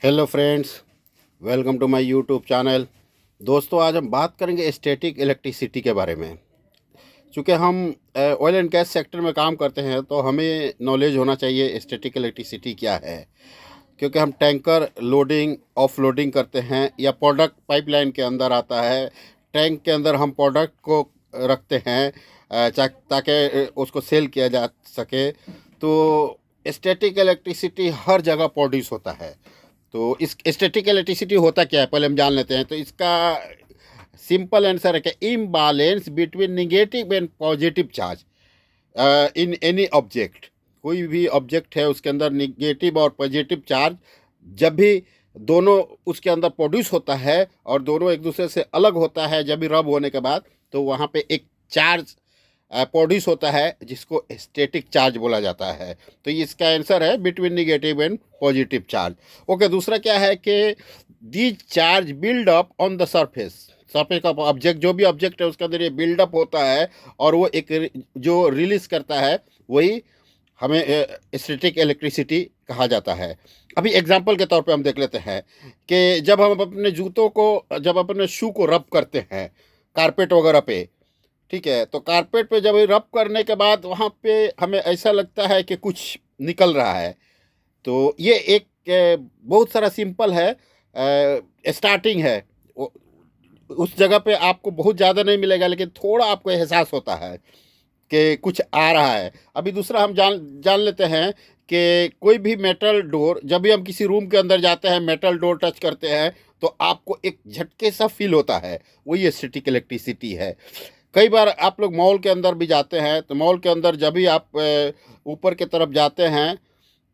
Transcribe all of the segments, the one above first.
Hello friends, welcome to my YouTube channel. दोस्तों, आज हम बात करेंगे स्टैटिक इलेक्ट्रिसिटी के बारे में। चूँकि हम ऑयल एंड गैस सेक्टर में काम करते हैं तो हमें नॉलेज होना चाहिए स्टैटिक इलेक्ट्रिसिटी क्या है। क्योंकि हम टैंकर लोडिंग ऑफ लोडिंग करते हैं या प्रोडक्ट पाइपलाइन के अंदर आता है। टैंक के अंदर हम प्रोडक्ट को रखते हैं ताकि उसको सेल किया जा सके। तो स्टैटिक इलेक्ट्रिसिटी हर जगह प्रोड्यूस होता है। तो इस स्टैटिक इलेक्ट्रिसिटी होता क्या है, पहले हम जान लेते हैं। तो इसका सिंपल आंसर है कि imbalance between negative and positive charge in any object. कोई भी ऑब्जेक्ट है उसके अंदर निगेटिव और पॉजिटिव चार्ज जब भी दोनों उसके अंदर प्रोड्यूस होता है और दोनों एक दूसरे से अलग होता है, जब भी रब होने के बाद तो वहाँ पे एक चार्ज प्रोड्यूस होता है जिसको स्टैटिक चार्ज बोला जाता है। तो इसका आंसर है between negative and positive charge. Okay, दूसरा क्या है कि these charge build up on the surface. Surface का ऑब्जेक्ट, जो भी ऑब्जेक्ट है उसके अंदर ये बिल्डअप होता है और वो एक जो रिलीज करता है वही हमें स्टैटिक इलेक्ट्रिसिटी कहा जाता है। अभी एग्जांपल के तौर पे हम देख लेते हैं कि जब हम अपने जूतों को, जब अपने शू को रब करते हैं कारपेट वगैरह पे, ठीक है, तो कारपेट पे जब रब करने के बाद वहाँ पे हमें ऐसा लगता है कि कुछ निकल रहा है। तो ये एक बहुत सारा सिंपल है, स्टार्टिंग है। उस जगह पे आपको बहुत ज़्यादा नहीं मिलेगा लेकिन थोड़ा आपको एहसास होता है कि कुछ आ रहा है। अभी दूसरा हम जान जान लेते हैं कि कोई भी मेटल डोर, जब भी हम किसी रूम के अंदर जाते हैं मेटल डोर टच करते हैं तो आपको एक झटके सा फील होता है, वही स्टैटिक इलेक्ट्रिसिटी है। कई बार आप लोग मॉल के अंदर भी जाते हैं तो मॉल के अंदर जब भी आप ऊपर की तरफ जाते हैं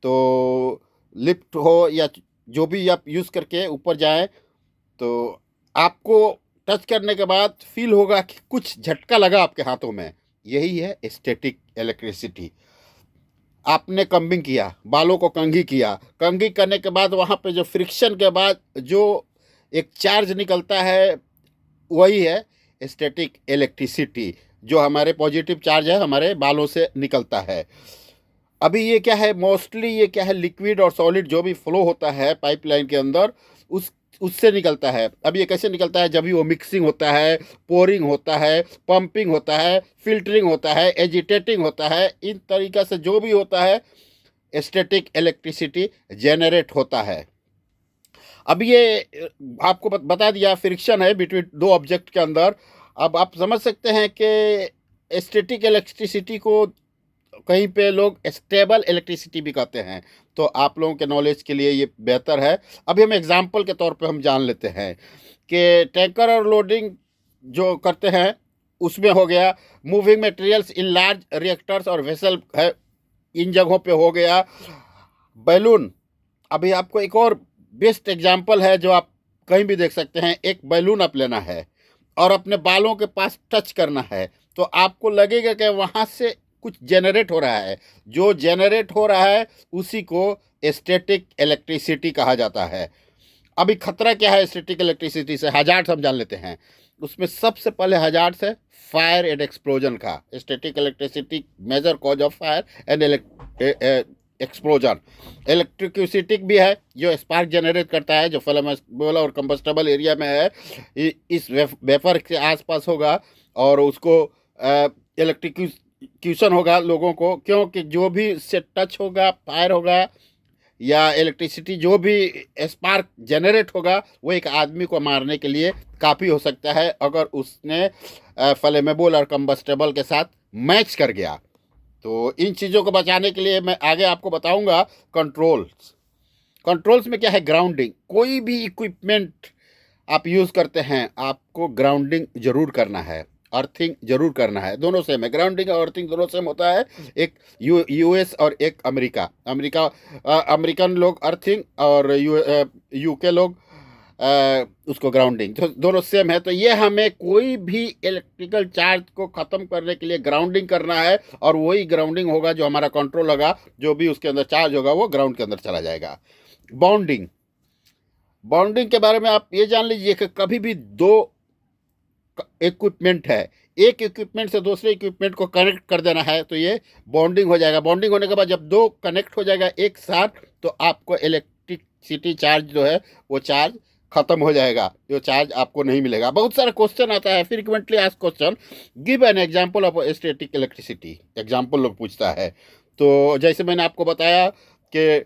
तो लिफ्ट हो या जो भी आप यूज़ करके ऊपर जाएं तो आपको टच करने के बाद फील होगा कि कुछ झटका लगा आपके हाथों में। यही है स्टैटिक इलेक्ट्रिसिटी। आपने कंबिंग किया, बालों को कंघी किया, कंघी करने के बाद वहाँ पे जो फ्रिक्शन के बाद जो एक चार्ज निकलता है वही है स्टैटिक इलेक्ट्रिसिटी। जो हमारे पॉजिटिव चार्ज है हमारे बालों से निकलता है। अभी ये क्या है, मोस्टली ये क्या है, लिक्विड और सॉलिड जो भी फ्लो होता है पाइपलाइन के अंदर उस उससे निकलता है। अब ये कैसे निकलता है, जब भी वो मिक्सिंग होता है, पोरिंग होता है, पंपिंग होता है, फिल्टरिंग होता है, एजिटेटिंग होता है, इन तरीक़े से जो भी होता है स्टैटिक इलेक्ट्रिसिटी जेनरेट होता है। अब ये आपको बता दिया फ्रिक्शन है बिटवीन दो ऑब्जेक्ट के अंदर। अब आप समझ सकते हैं कि स्टैटिक इलेक्ट्रिसिटी को कहीं पे लोग स्टेबल इलेक्ट्रिसिटी भी कहते हैं। तो आप लोगों के नॉलेज के लिए ये बेहतर है। अभी हम एग्जांपल के तौर पे हम जान लेते हैं कि टैंकर और लोडिंग जो करते हैं उसमें हो गया, moving materials in large reactors और वेसल है, इन जगहों पे हो गया। बैलून, अभी आपको एक और बेस्ट एग्जांपल है जो आप कहीं भी देख सकते हैं। एक बैलून आप लेना है और अपने बालों के पास टच करना है तो आपको लगेगा कि वहाँ से कुछ जेनरेट हो रहा है। जो जेनरेट हो रहा है उसी को स्टैटिक इलेक्ट्रिसिटी कहा जाता है। अभी खतरा क्या है स्टैटिक इलेक्ट्रिसिटी से, हजार्ड्स हम जान लेते हैं। उसमें सबसे पहले हजार्ड्स है फायर एंड एक्सप्लोजन का। Static electricity major cause of fire and explosion. Electricity भी है जो स्पार्क जनरेट करता है, जो फ्लेमेबल और कंबस्टेबल एरिया में है, इस वेपर के आसपास होगा और उसको इलेक्ट्रिक्यूशन होगा लोगों को, क्योंकि जो भी इससे टच होगा, फायर होगा या इलेक्ट्रिसिटी जो भी स्पार्क जनरेट होगा वो एक आदमी को मारने के लिए काफ़ी हो सकता है अगर उसने फ्लेमेबल और कंबस्टेबल के साथ मैच कर गया। तो इन चीज़ों को बचाने के लिए मैं आगे आपको बताऊंगा कंट्रोल्स। कंट्रोल्स में क्या है, ग्राउंडिंग। कोई भी इक्विपमेंट आप यूज़ करते हैं आपको ग्राउंडिंग जरूर करना है, अर्थिंग जरूर करना है। दोनों सेम है, ग्राउंडिंग और अर्थिंग दोनों सेम होता है। एक यूएस और एक अमेरिका। अमेरिकन लोग अर्थिंग और यूके लोग उसको ग्राउंडिंग, तो दोनों सेम है। तो ये हमें कोई भी इलेक्ट्रिकल चार्ज को ख़त्म करने के लिए ग्राउंडिंग करना है और वही ग्राउंडिंग होगा जो हमारा कंट्रोल होगा। जो भी उसके अंदर चार्ज होगा वो ग्राउंड के अंदर चला जाएगा। बाउंडिंग, बाउंडिंग के बारे में आप ये जान लीजिए कि कभी भी दो इक्विपमेंट है, एक इक्विपमेंट से दूसरे इक्विपमेंट को कनेक्ट कर देना है तो ये बॉन्डिंग हो जाएगा। बॉन्डिंग होने के बाद जब दो कनेक्ट हो जाएगा एक साथ तो आपको इलेक्ट्रिसिटी चार्ज जो है वो चार्ज खत्म हो जाएगा, जो चार्ज आपको नहीं मिलेगा। बहुत सारा क्वेश्चन आता है, frequently asked question, give an example of static electricity, example लोग पूछता है। तो जैसे मैंने आपको बताया कि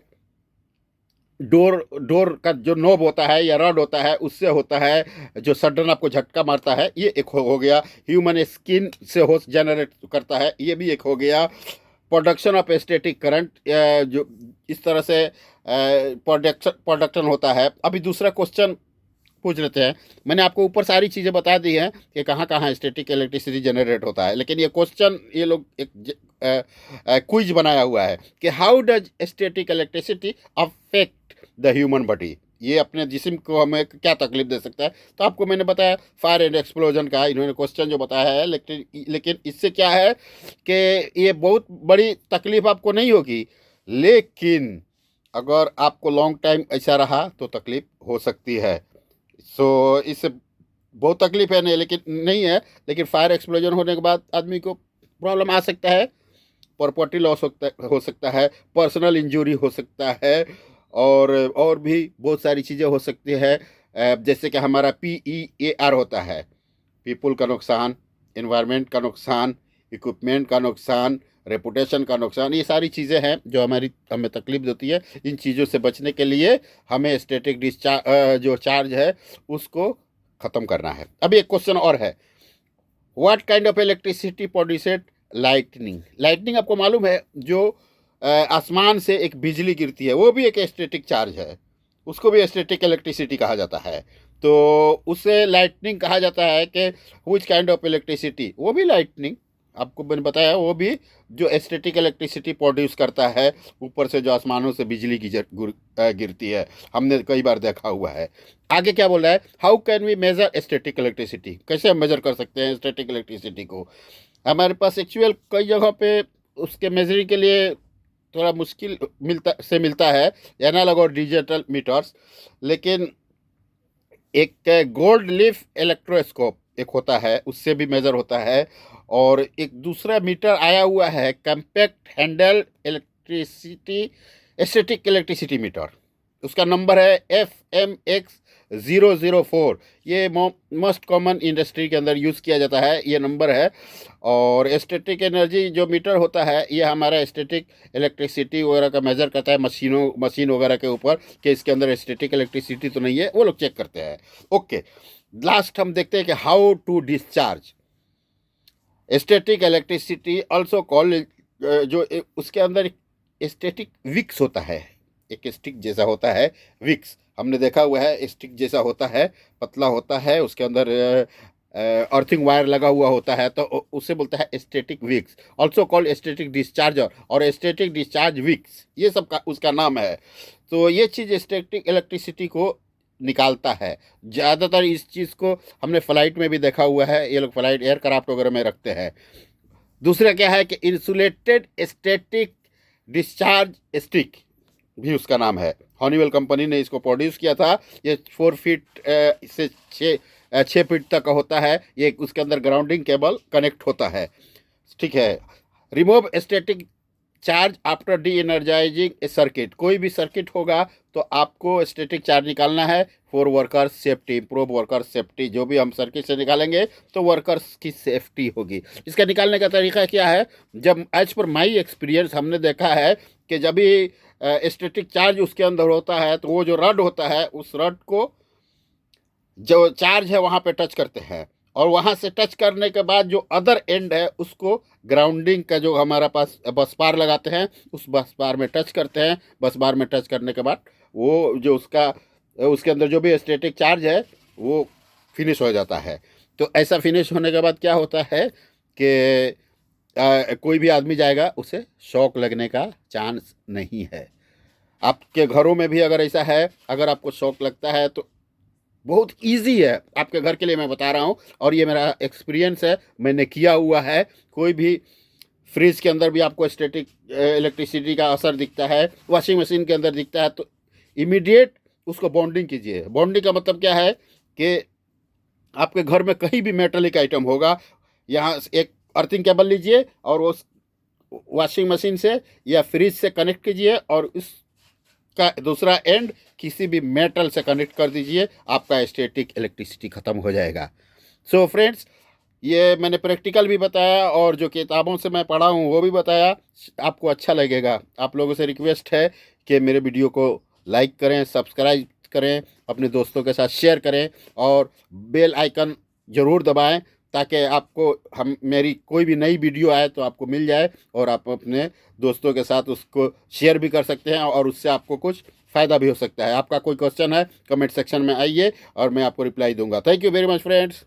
डोर डोर का जो नोब होता है या रॉड होता है, उससे होता है जो सडन आपको झटका मारता है, ये एक हो गया। ह्यूमन स्किन से होस्ट जनरेट करता है, ये भी एक हो गया। प्रोडक्शन ऑफ स्टैटिक करंट, जो इस तरह से प्रोडक्शन होता है। अभी दूसरा क्वेश्चन पूछ लेते हैं। मैंने आपको ऊपर सारी चीज़ें बता दी हैं कि कहाँ कहाँ स्टैटिक इलेक्ट्रिसिटी जनरेट होता है, लेकिन ये क्वेश्चन ये लोग एक क्विज बनाया हुआ है कि how does static electricity affect the human body, ये अपने जिस्म को हमें क्या तकलीफ दे सकता है। तो आपको मैंने बताया फायर एंड एक्सप्लोजन का इन्होंने क्वेश्चन जो बताया है, लेकिन इससे क्या है कि ये बहुत बड़ी तकलीफ आपको नहीं होगी, लेकिन अगर आपको लॉन्ग टाइम ऐसा रहा तो तकलीफ हो सकती है। सो इससे बहुत तकलीफ है नहीं, लेकिन नहीं है, लेकिन फायर एक्सप्लोजन होने के बाद आदमी को प्रॉब्लम आ सकता है, प्रॉपर्टी लॉस हो सकता है, पर्सनल इंजरी हो सकता है, और भी बहुत सारी चीज़ें हो सकती है। जैसे कि हमारा PEAR होता है, पीपल का नुकसान, एनवायरनमेंट का नुकसान, इक्विपमेंट का नुकसान, रेपुटेशन का नुकसान, ये सारी चीज़ें हैं जो हमें तकलीफ देती है। इन चीज़ों से बचने के लिए हमें स्टैटिक डिस्चार्ज जो चार्ज है उसको ख़त्म करना है। अभी एक क्वेश्चन और है, what kind of electricity produced lightning. Lightning आपको मालूम है, जो आसमान से एक बिजली गिरती है, वो भी एक स्टैटिक चार्ज है, उसको भी स्टैटिक इलेक्ट्रिसिटी कहा जाता है। तो उसे लाइटनिंग कहा जाता है कि व्हिच काइंड ऑफ इलेक्ट्रिसिटी, वो भी लाइटनिंग आपको मैंने बताया, वो भी जो स्टैटिक इलेक्ट्रिसिटी प्रोड्यूस करता है, ऊपर से जो आसमानों से बिजली गिरती है, हमने कई बार देखा हुआ है। आगे क्या बोल रहा है, how can we measure static electricity, कैसे हम मेजर कर सकते हैं स्टैटिक इलेक्ट्रिसिटी को। हमारे पास एक्चुअल कई जगह पे उसके मेजरिंग के लिए थोड़ा मुश्किल मिलता है, एनालॉग और डिजिटल मीटर्स, लेकिन एक गोल्ड लीफ इलेक्ट्रोस्कोप एक होता है, उससे भी मेजर होता है। और एक दूसरा मीटर आया हुआ है, compact handle electricity static electricity metre, उसका नंबर है FMX004। ये मोस्ट कॉमन इंडस्ट्री के अंदर यूज़ किया जाता है, ये नंबर है। और स्टैटिक एनर्जी जो मीटर होता है, ये हमारा स्टैटिक इलेक्ट्रिसिटी वगैरह का मेजर करता है, मशीन वगैरह के ऊपर कि इसके अंदर स्टैटिक इलेक्ट्रिसिटी तो नहीं है, वो लोग चेक करते हैं। ओके, लास्ट हम देखते हैं कि how to discharge static electricity also call, जो उसके अंदर स्टैटिक विक्स होता है, एक स्टिक जैसा होता है विक्स, हमने देखा हुआ है, स्टिक जैसा होता है, पतला होता है, उसके अंदर अर्थिंग वायर लगा हुआ होता है, तो उसे बोलता है static wicks, also called static discharger और स्टैटिक डिस्चार्ज विक्स, ये सब का उसका नाम है। तो ये चीज़ स्टैटिक इलेक्ट्रिसिटी को निकालता है। ज़्यादातर इस चीज़ को हमने फ्लाइट में भी देखा हुआ है, ये लोग फ्लाइट एयरक्राफ्ट वगैरह में रखते हैं। दूसरा क्या है कि इंसुलेटेड स्टैटिक डिस्चार्ज स्टिक भी उसका नाम है, हॉनीवेल कंपनी ने इसको प्रोड्यूस किया था। ये 4 फीट से 6 फीट तक का होता है, ये उसके अंदर ग्राउंडिंग केबल कनेक्ट होता है, ठीक है। Remove static charge after de energizing a circuit, कोई भी सर्किट होगा तो आपको स्टैटिक चार्ज निकालना है for workers safety, improve workers safety. जो भी हम सर्किट से निकालेंगे तो वर्कर्स की सेफ्टी होगी। इसका निकालने का तरीका क्या है, जब एज पर माई एक्सपीरियंस हमने देखा है कि जब भी स्टैटिक चार्ज उसके अंदर होता है तो वो जो रड होता है, उस रड को जो चार्ज है वहाँ पे टच करते हैं, और वहाँ से टच करने के बाद जो अदर एंड है उसको ग्राउंडिंग का जो हमारा पास बस बार लगाते हैं, उस बस बार में टच करते हैं। बस बार में टच करने के बाद वो जो उसके अंदर जो भी स्टैटिक चार्ज है वो फिनिश हो जाता है। तो ऐसा फिनिश होने के बाद क्या होता है कि कोई भी आदमी जाएगा उसे शॉक लगने का चांस नहीं है। आपके घरों में भी अगर ऐसा है, अगर आपको शॉक लगता है तो बहुत इजी है आपके घर के लिए, मैं बता रहा हूँ, और ये मेरा एक्सपीरियंस है, मैंने किया हुआ है। कोई भी फ्रिज के अंदर भी आपको स्टैटिक इलेक्ट्रिसिटी का असर दिखता है, वॉशिंग मशीन के अंदर दिखता है, तो इमीडिएट उसको बॉन्डिंग कीजिए। बॉन्डिंग का मतलब क्या है कि आपके घर में कहीं भी मेटलिक आइटम होगा, यहाँ एक अर्थिंग केबल लीजिए और उस वॉशिंग मशीन से या फ्रिज से कनेक्ट कीजिए और उस का दूसरा एंड किसी भी मेटल से कनेक्ट कर दीजिए, आपका स्टैटिक इलेक्ट्रिसिटी ख़त्म हो जाएगा। सो फ्रेंड्स, ये मैंने प्रैक्टिकल भी बताया और जो किताबों से मैं पढ़ा हूँ वो भी बताया, आपको अच्छा लगेगा। आप लोगों से रिक्वेस्ट है कि मेरे वीडियो को लाइक करें, सब्सक्राइब करें, अपने दोस्तों के साथ शेयर करें और बेल आइकन ज़रूर दबाएं, ताकि आपको हम मेरी कोई भी नई वीडियो आए तो आपको मिल जाए और आप अपने दोस्तों के साथ उसको शेयर भी कर सकते हैं और उससे आपको कुछ फ़ायदा भी हो सकता है। आपका कोई क्वेश्चन है कमेंट सेक्शन में आइए और मैं आपको रिप्लाई दूंगा। Thank you very much friends.